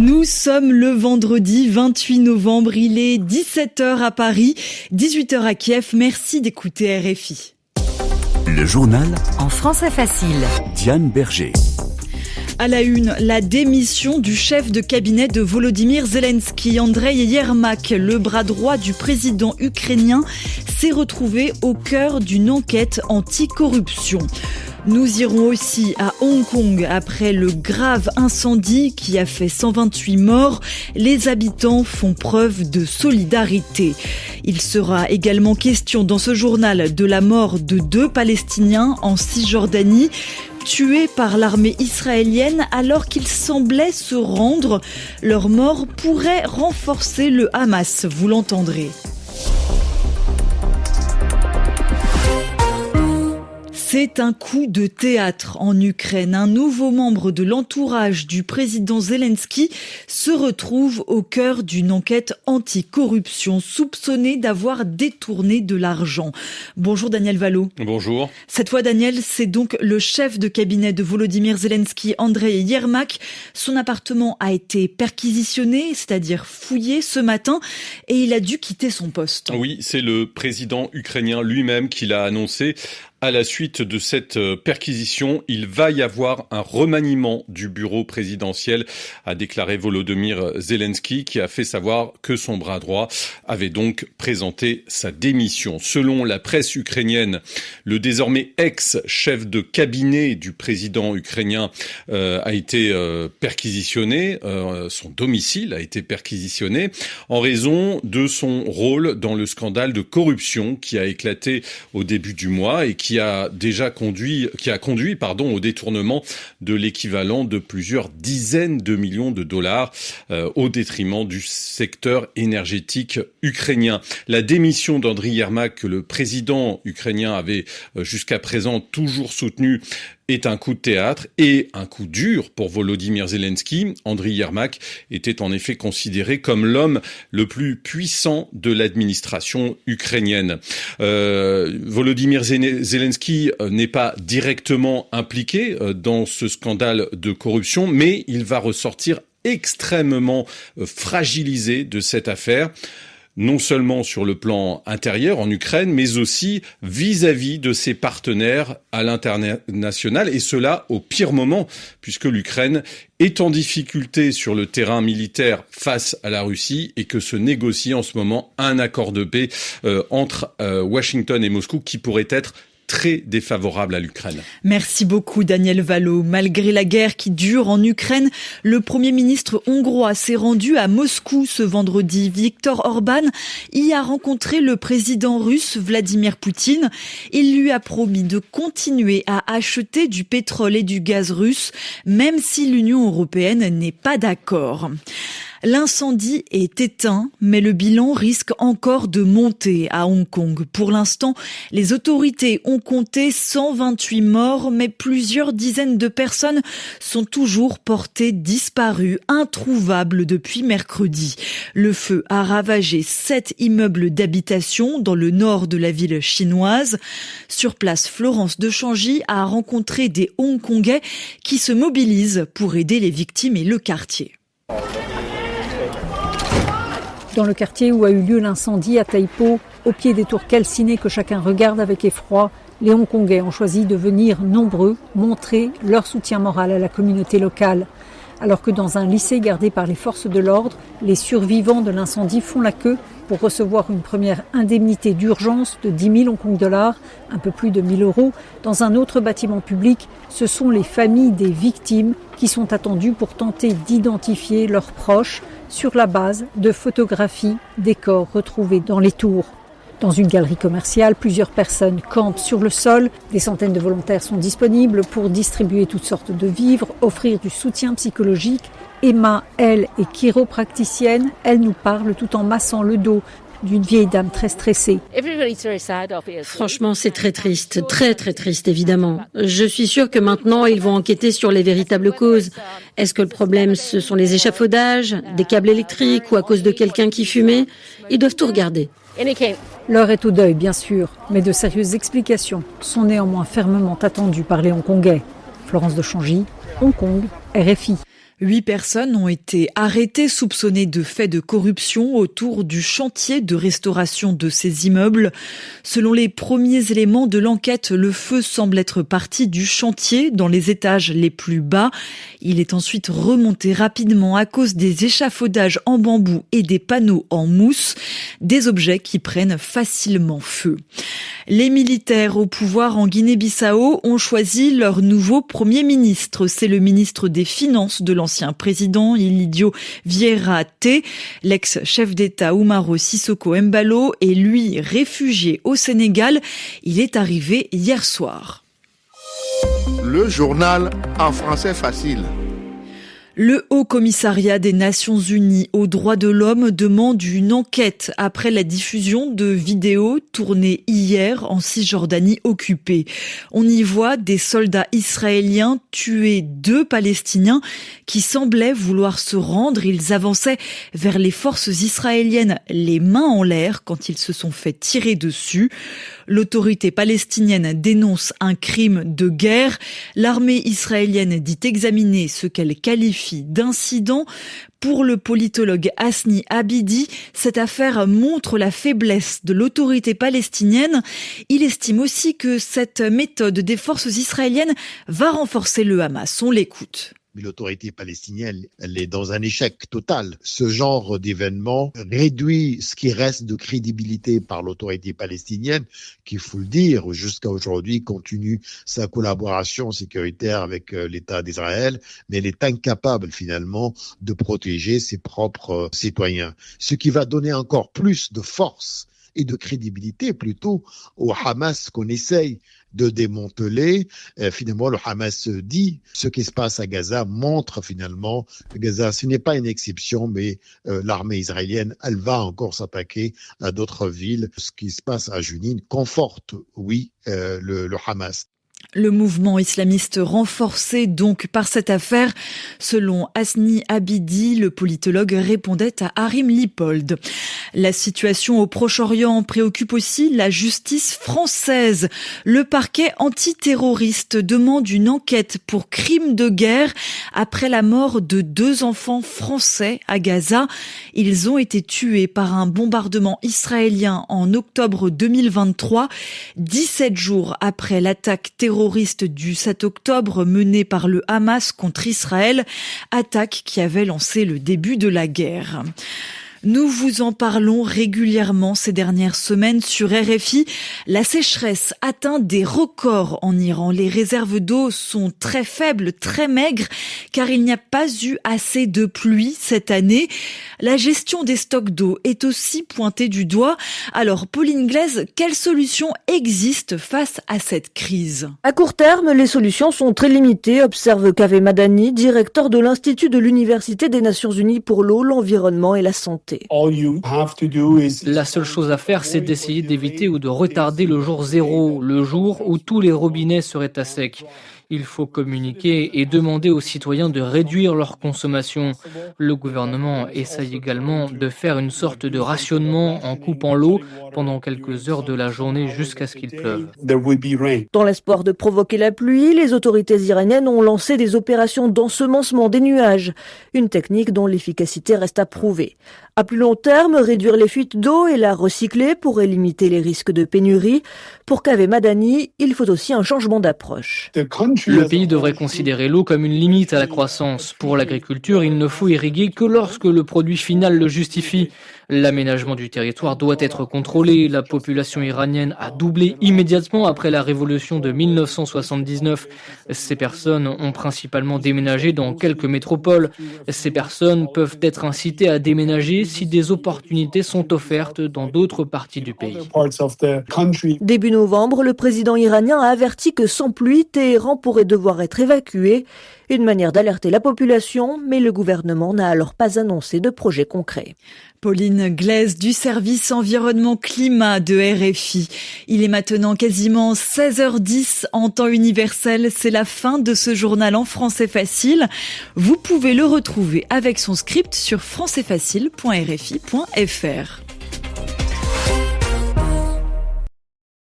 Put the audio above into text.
Nous sommes le vendredi 28 novembre, il est 17h à Paris, 18h à Kiev. Merci d'écouter RFI. Le journal en français facile. Diane Berger. À la une, la démission du chef de cabinet de Volodymyr Zelensky, Andreï Yermak, le bras droit du président ukrainien, s'est retrouvé au cœur d'une enquête anticorruption. Nous irons aussi à Hong Kong après le grave incendie qui a fait 128 morts. Les habitants font preuve de solidarité. Il sera également question dans ce journal de la mort de 2 Palestiniens en Cisjordanie, tués par l'armée israélienne alors qu'ils semblaient se rendre. Leur mort pourrait renforcer le Hamas, vous l'entendrez. C'est un coup de théâtre en Ukraine. Un nouveau membre de l'entourage du président Zelensky se retrouve au cœur d'une enquête anticorruption, soupçonné d'avoir détourné de l'argent. Bonjour Daniel Valo. Bonjour. Cette fois, Daniel, c'est donc le chef de cabinet de Volodymyr Zelensky, Andreï Yermak. Son appartement a été perquisitionné, c'est-à-dire fouillé ce matin, et il a dû quitter son poste. Oui, c'est le président ukrainien lui-même qui l'a annoncé. À la suite de cette perquisition, il va y avoir un remaniement du bureau présidentiel, a déclaré Volodymyr Zelensky, qui a fait savoir que son bras droit avait donc présenté sa démission. Selon la presse ukrainienne, le désormais ex-chef de cabinet du président ukrainien a été perquisitionné, son domicile a été perquisitionné en raison de son rôle dans le scandale de corruption qui a éclaté au début du mois et qui a conduit au détournement de l'équivalent de plusieurs dizaines de millions de dollars au détriment du secteur énergétique ukrainien. La démission d'Andriy Yermak, que le président ukrainien avait jusqu'à présent toujours soutenu, est un coup de théâtre et un coup dur pour Volodymyr Zelensky. Andriy Yermak était en effet considéré comme l'homme le plus puissant de l'administration ukrainienne. Volodymyr Zelensky n'est pas directement impliqué dans ce scandale de corruption, mais il va ressortir extrêmement fragilisé de cette affaire, non seulement sur le plan intérieur en Ukraine, mais aussi vis-à-vis de ses partenaires à l'international, et cela au pire moment, puisque l'Ukraine est en difficulté sur le terrain militaire face à la Russie et que se négocie en ce moment un accord de paix entre Washington et Moscou qui pourrait être très défavorable à l'Ukraine. Merci beaucoup Daniel Valo. Malgré la guerre qui dure en Ukraine, le Premier ministre hongrois s'est rendu à Moscou ce vendredi. Viktor Orban y a rencontré le président russe Vladimir Poutine. Il lui a promis de continuer à acheter du pétrole et du gaz russe, même si l'Union européenne n'est pas d'accord. L'incendie est éteint, mais le bilan risque encore de monter à Hong Kong. Pour l'instant, les autorités ont compté 128 morts, mais plusieurs dizaines de personnes sont toujours portées disparues, introuvables depuis mercredi. Le feu a ravagé 7 immeubles d'habitation dans le nord de la ville chinoise. Sur place, Florence de Changy a rencontré des Hongkongais qui se mobilisent pour aider les victimes et le quartier. Dans le quartier où a eu lieu l'incendie à Tai Po, au pied des tours calcinées que chacun regarde avec effroi, les Hongkongais ont choisi de venir nombreux montrer leur soutien moral à la communauté locale. Alors que dans un lycée gardé par les forces de l'ordre, les survivants de l'incendie font la queue pour recevoir une première indemnité d'urgence de 10 000 Hong Kong dollars, un peu plus de 1 000 €. Dans un autre bâtiment public, ce sont les familles des victimes qui sont attendues pour tenter d'identifier leurs proches sur la base de photographies des corps retrouvés dans les tours. Dans une galerie commerciale, plusieurs personnes campent sur le sol. Des centaines de volontaires sont disponibles pour distribuer toutes sortes de vivres, offrir du soutien psychologique. Emma, elle, est chiropracticienne. Elle nous parle tout en massant le dos d'une vieille dame très stressée. Franchement, c'est très triste évidemment. Je suis sûre que maintenant, ils vont enquêter sur les véritables causes. Est-ce que le problème, ce sont les échafaudages, des câbles électriques ou à cause de quelqu'un qui fumait? Ils doivent tout regarder. L'heure est au deuil, bien sûr, mais de sérieuses explications sont néanmoins fermement attendues par les Hongkongais. Florence de Changy, Hong Kong, RFI. 8 personnes ont été arrêtées, soupçonnées de faits de corruption autour du chantier de restauration de ces immeubles. Selon les premiers éléments de l'enquête, le feu semble être parti du chantier dans les étages les plus bas. Il est ensuite remonté rapidement à cause des échafaudages en bambou et des panneaux en mousse, des objets qui prennent facilement feu. Les militaires au pouvoir en Guinée-Bissau ont choisi leur nouveau Premier ministre. C'est le ministre des Finances de l'ancien président Ilidio Vieira Té. L'ex-chef d'État Umaro Sissoko Embalo est lui réfugié au Sénégal. Il est arrivé hier soir. Le journal en français facile. Le Haut-Commissariat des Nations Unies aux droits de l'homme demande une enquête après la diffusion de vidéos tournées hier en Cisjordanie occupée. On y voit des soldats israéliens tuer 2 Palestiniens qui semblaient vouloir se rendre. Ils avançaient vers les forces israéliennes les mains en l'air quand ils se sont fait tirer dessus. L'autorité palestinienne dénonce un crime de guerre. L'armée israélienne dit examiner ce qu'elle qualifie d'incident. Pour le politologue Hasni Abidi, cette affaire montre la faiblesse de l'autorité palestinienne. Il estime aussi que cette méthode des forces israéliennes va renforcer le Hamas. On l'écoute. Mais l'autorité palestinienne, elle est dans un échec total. Ce genre d'événement réduit ce qui reste de crédibilité par l'autorité palestinienne, qui, il faut le dire, jusqu'à aujourd'hui continue sa collaboration sécuritaire avec l'État d'Israël, mais elle est incapable finalement de protéger ses propres citoyens. Ce qui va donner encore plus de force et de crédibilité plutôt au Hamas qu'on essaye de démanteler. Finalement, le Hamas dit ce qui se passe à Gaza montre finalement que Gaza, ce n'est pas une exception, mais l'armée israélienne, elle va encore s'attaquer à d'autres villes. Ce qui se passe à Junin conforte, oui, le Hamas. Le mouvement islamiste renforcé donc par cette affaire, selon Hasni Abidi, le politologue répondait à Harim Lipold. La situation au Proche-Orient préoccupe aussi la justice française. Le parquet antiterroriste demande une enquête pour crime de guerre après la mort de 2 enfants français à Gaza. Ils ont été tués par un bombardement israélien en octobre 2023, 17 jours après l'attaque terroriste du 7 octobre menée par le Hamas contre Israël, attaque qui avait lancé le début de la guerre. Nous vous en parlons régulièrement ces dernières semaines sur RFI. La sécheresse atteint des records en Iran. Les réserves d'eau sont très faibles, très maigres, car il n'y a pas eu assez de pluie cette année. La gestion des stocks d'eau est aussi pointée du doigt. Alors, Pauline Glaise, quelles solutions existent face à cette crise ? À court terme, les solutions sont très limitées, observe Kaveh Madani, directeur de l'Institut de l'Université des Nations Unies pour l'eau, l'environnement et la santé. La seule chose à faire, c'est d'essayer d'éviter ou de retarder le jour 0, le jour où tous les robinets seraient à sec. Il faut communiquer et demander aux citoyens de réduire leur consommation. Le gouvernement essaye également de faire une sorte de rationnement en coupant l'eau pendant quelques heures de la journée jusqu'à ce qu'il pleuve. Dans l'espoir de provoquer la pluie, les autorités iraniennes ont lancé des opérations d'ensemencement des nuages, une technique dont l'efficacité reste à prouver. À plus long terme, réduire les fuites d'eau et la recycler pourrait limiter les risques de pénurie. Pour Kaveh Madani, il faut aussi un changement d'approche. Le pays devrait considérer l'eau comme une limite à la croissance. Pour l'agriculture, il ne faut irriguer que lorsque le produit final le justifie. L'aménagement du territoire doit être contrôlé. La population iranienne a doublé immédiatement après la révolution de 1979. Ces personnes ont principalement déménagé dans quelques métropoles. Ces personnes peuvent être incitées à déménager si des opportunités sont offertes dans d'autres parties du pays. Début novembre, le président iranien a averti que sans pluie, Téhéran pourrait devoir être évacué. Une manière d'alerter la population, mais le gouvernement n'a alors pas annoncé de projet concret. Pauline Glaise du service environnement-climat de RFI. Il est maintenant quasiment 16h10 en temps universel. C'est la fin de ce journal en français facile. Vous pouvez le retrouver avec son script sur françaisfacile.rfi.fr.